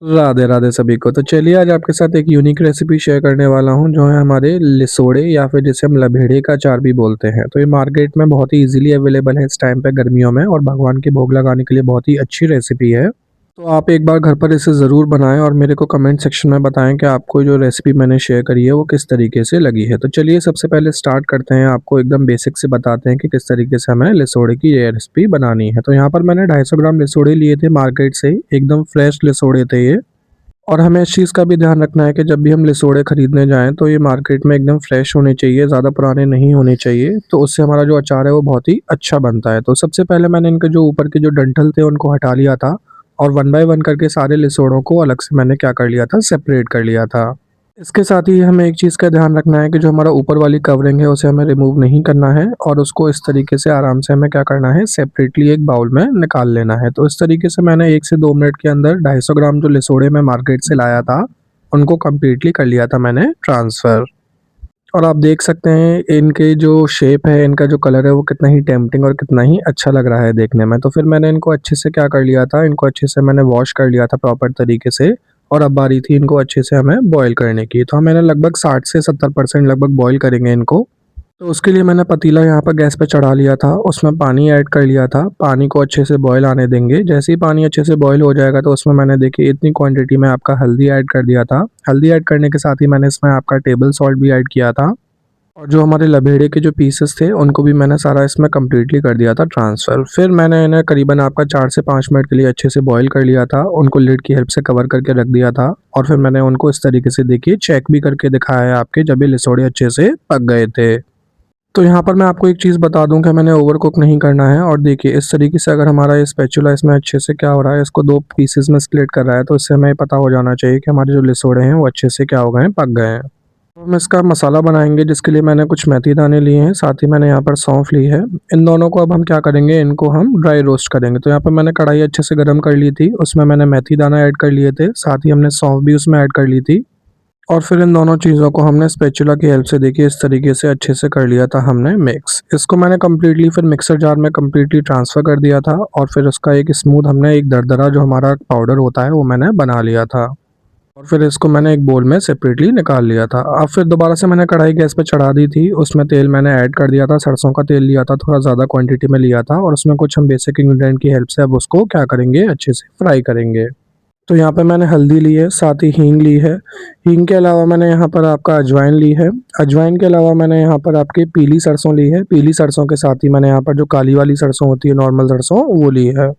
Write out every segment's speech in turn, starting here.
राधे राधे सभी को। तो चलिए आज आपके साथ एक यूनिक रेसिपी शेयर करने वाला हूँ जो है हमारे लिसोड़े या फिर जिसे हम लभेड़े का अचार भी बोलते हैं। तो ये मार्केट में बहुत ही इजीली अवेलेबल है इस टाइम पे गर्मियों में और भगवान के भोग लगाने के लिए बहुत ही अच्छी रेसिपी है। तो आप एक बार घर पर इसे ज़रूर बनाएं और मेरे को कमेंट सेक्शन में बताएं कि आपको जो रेसिपी मैंने शेयर करी है वो किस तरीके से लगी है। तो चलिए सबसे पहले स्टार्ट करते हैं, आपको एकदम बेसिक से बताते हैं कि किस तरीके से हमें लिसोड़े की ये रेसिपी बनानी है। तो यहाँ पर मैंने 250 ग्राम लिसोड़े लिए थे मार्केट से, एकदम फ्रेश लिसोड़े थे ये। और हमें इस चीज़ का भी ध्यान रखना है कि जब भी हम लिसोड़े खरीदने जाएँ तो ये मार्केट में एकदम फ्रेश होने चाहिए, ज़्यादा पुराने नहीं होने चाहिए, तो उससे हमारा जो अचार है वो बहुत ही अच्छा बनता है। तो सबसे पहले मैंने इनके जो ऊपर के जो डंठल थे उनको हटा लिया था और 1 बाय 1 करके सारे लिसोड़ों को अलग से मैंने क्या कर लिया था, सेपरेट कर लिया था। इसके साथ ही हमें एक चीज़ का ध्यान रखना है कि जो हमारा ऊपर वाली कवरिंग है उसे हमें रिमूव नहीं करना है और उसको इस तरीके से आराम से हमें क्या करना है, सेपरेटली एक बाउल में निकाल लेना है। तो इस तरीके से मैंने 1 से 2 मिनट के अंदर 250 ग्राम जो लिसोड़े मैं मार्केट से लाया था, उनको कंप्लीटली कर लिया था मैंने ट्रांसफ़र। और आप देख सकते हैं इनके जो शेप है, इनका जो कलर है वो कितना ही टेम्प्टिंग और कितना ही अच्छा लग रहा है देखने में। तो फिर मैंने इनको अच्छे से क्या कर लिया था, इनको अच्छे से मैंने वॉश कर लिया था प्रॉपर तरीके से और अब बारी थी इनको अच्छे से हमें बॉयल करने की। तो मैंने लगभग 60 से 70% लगभग बॉयल करेंगे इनको। तो उसके लिए मैंने पतीला यहाँ पर गैस पे चढ़ा लिया था, उसमें पानी ऐड कर लिया था, पानी को अच्छे से बॉयल आने देंगे। जैसे ही पानी अच्छे से बॉयल हो जाएगा तो उसमें मैंने देखिए इतनी क्वांटिटी में आपका हल्दी ऐड कर दिया था। हल्दी ऐड करने के साथ ही मैंने इसमें आपका टेबल सॉल्ट भी ऐड किया था और जो हमारे लभेड़े के जो पीसेस थे उनको भी मैंने सारा इसमें कंप्लीटली कर दिया था ट्रांसफ़र। फिर मैंने इन्हें करीबन आपका 4 से 5 मिनट के लिए अच्छे से बॉयल कर लिया था, उनको लिड की हेल्प से कवर करके रख दिया था और फिर मैंने उनको इस तरीके से देखिए चेक भी करके दिखाया है आपके, जब ये लिसोड़े अच्छे से पक गए थे। तो यहाँ पर मैं आपको एक चीज़ बता दूँ कि मैंने ओवर कुक नहीं करना है और देखिए इस तरीके से अगर हमारा ये स्पैचुला इसमें अच्छे से क्या हो रहा है, इसको 2 पीसेज़ में स्प्लिट कर रहा है, तो इससे हमें पता हो जाना चाहिए कि हमारे जो लिसोड़े हैं वो अच्छे से क्या हो गए हैं, पक गए हैं। तो हम इसका मसाला बनाएँगे जिसके लिए मैंने कुछ मेथी दाने लिए हैं, साथ ही मैंने यहाँ पर सौंफ ली है। इन दोनों को अब हम क्या करेंगे, इनको हम ड्राई रोस्ट करेंगे। तो यहाँ पे मैंने कढ़ाई अच्छे से गरम कर ली थी, उसमें मैंने मेथी दाना ऐड कर लिए थे, साथ ही हमने सौंफ भी उसमें ऐड कर ली थी और फिर इन दोनों चीज़ों को हमने स्पैचुला की हेल्प से देखिए इस तरीके से अच्छे से कर लिया था हमने मिक्स। इसको मैंने कंप्लीटली फिर मिक्सर जार में कंप्लीटली ट्रांसफ़र कर दिया था और फिर उसका एक स्मूथ हमने एक दरदरा जो हमारा पाउडर होता है वो मैंने बना लिया था। और फिर इसको मैंने एक बोल में सेपरेटली निकाल लिया था। अब फिर दोबारा से मैंने कढ़ाई गैस पे चढ़ा दी थी, उसमें तेल मैंने ऐड कर दिया था, सरसों का तेल लिया था, थोड़ा ज़्यादा क्वांटिटी में लिया था और उसमें कुछ हम बेसिक इंग्रीडिएंट की हेल्प से अब उसको क्या करेंगे, अच्छे से फ्राई करेंगे। तो यहाँ पे मैंने हल्दी ली है, साथ ही हींग ली है। हींग के अलावा मैंने यहाँ पर आपका अजवाइन ली है। अजवाइन के अलावा मैंने यहाँ पर आपकी पीली सरसों ली है। पीली सरसों के साथ ही मैंने यहाँ पर जो काली वाली सरसों होती है, नॉर्मल सरसों, वो ली है।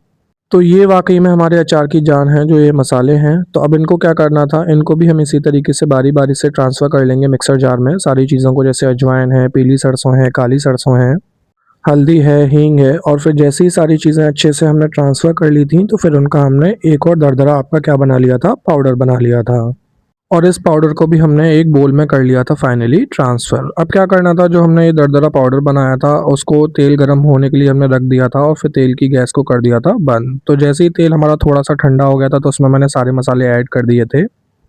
तो ये वाक़ई में हमारे अचार की जान है, जो ये मसाले हैं। तो अब इनको क्या करना था, इनको भी हम इसी तरीके से बारी-बारी से ट्रांसफ़र कर लेंगे मिक्सर जार में, सारी चीज़ों को, जैसे अजवाइन है, पीली सरसों है, काली सरसों है, हल्दी है, हींग है और फिर जैसे ही सारी चीज़ें अच्छे से हमने ट्रांसफ़र कर ली थी, तो फिर उनका हमने एक और दरदरा आपका क्या बना लिया था, पाउडर बना लिया था। और इस पाउडर को भी हमने एक बोल में कर लिया था फाइनली ट्रांसफ़र। अब क्या करना था, जो हमने ये दरदरा पाउडर बनाया था उसको तेल गरम होने के लिए हमने रख दिया था और फिर तेल की गैस को कर दिया था बंद। तो जैसे ही तेल हमारा थोड़ा-सा ठंडा हो गया था तो उसमें मैंने सारे मसाले ऐड कर दिए थे।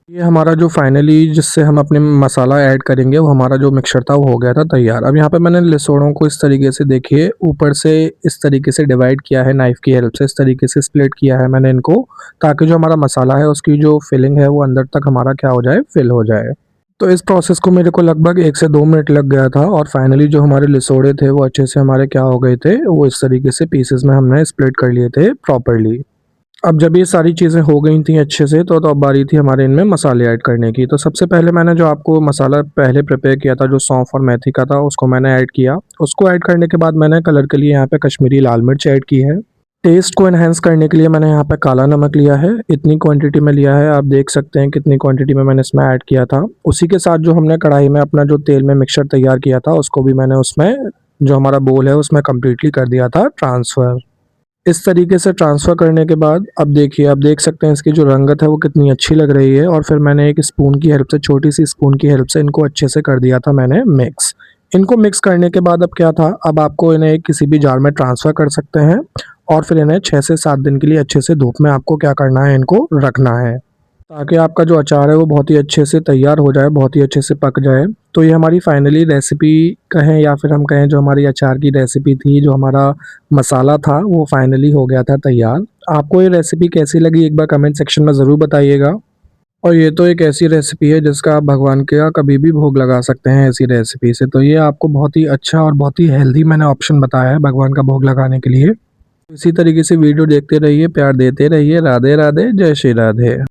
ये हमारा जो फाइनली जिससे हम अपने मसाला ऐड करेंगे वो हमारा जो मिक्सचर था वो हो गया था तैयार। अब यहाँ पे मैंने लिसोड़ों को इस तरीके से देखिए ऊपर से इस तरीके से डिवाइड किया है नाइफ़ की हेल्प से, इस तरीके से स्प्लिट किया है मैंने इनको, ताकि जो हमारा मसाला है उसकी जो फिलिंग है वो अंदर तक हमारा क्या हो जाए, फिल हो जाए। तो इस प्रोसेस को मेरे को लगभग 1 से 2 मिनट लग गया था और फाइनली जो हमारे लिसोड़े थे वो अच्छे से हमारे क्या हो गए थे, वो इस तरीके से पीसेस में हमने स्प्लिट कर लिए थे प्रॉपर्ली। अब जब ये सारी चीज़ें हो गई थी अच्छे से, तो अब बारी थी हमारे इनमें मसाले ऐड करने की। तो सबसे पहले मैंने जो आपको मसाला पहले प्रिपेयर किया था, जो सौंफ और मेथी का था, उसको मैंने ऐड किया। उसको ऐड करने के बाद मैंने कलर के लिए यहाँ पे कश्मीरी लाल मिर्च ऐड की है। टेस्ट को एनहांस करने के लिए मैंने यहाँ पे काला नमक लिया है। इतनी क्वांटिटी में लिया है, आप देख सकते हैं कितनी क्वांटिटी में मैंने इसमें ऐड किया था। उसी के साथ जो हमने कढ़ाई में अपना जो तेल में मिक्सचर तैयार किया था, उसको भी मैंने उसमें, जो हमारा बोल है, उसमें कंप्लीटली कर दिया था ट्रांसफ़र। इस तरीके से ट्रांसफ़र करने के बाद अब देखिए, आप देख सकते हैं इसकी जो रंगत है वो कितनी अच्छी लग रही है और फिर मैंने एक स्पून की हेल्प से, छोटी-सी स्पून की हेल्प से इनको अच्छे से कर दिया था मैंने मिक्स। इनको मिक्स करने के बाद अब क्या था, अब आपको इन्हें किसी भी जार में ट्रांसफ़र कर सकते हैं और फिर इन्हें 6 से 7 दिन के लिए अच्छे से धूप में आपको क्या करना है, इनको रखना है, ताकि आपका जो अचार है वो बहुत ही अच्छे से तैयार हो जाए, बहुत ही अच्छे से पक जाए। तो ये हमारी फाइनली रेसिपी कहें या फिर हम कहें जो हमारी अचार की रेसिपी थी, जो हमारा मसाला था वो फाइनली हो गया था तैयार। आपको ये रेसिपी कैसी लगी एक बार कमेंट सेक्शन में ज़रूर बताइएगा। और ये तो एक ऐसी रेसिपी है जिसका आप भगवान का कभी भी भोग लगा सकते हैं ऐसी रेसिपी से। तो ये आपको बहुत ही अच्छा और बहुत ही हेल्दी मैंने ऑप्शन बताया है भगवान का भोग लगाने के लिए। इसी तरीके से वीडियो देखते रहिए, प्यार देते रहिए। राधे राधे, जय श्री राधे।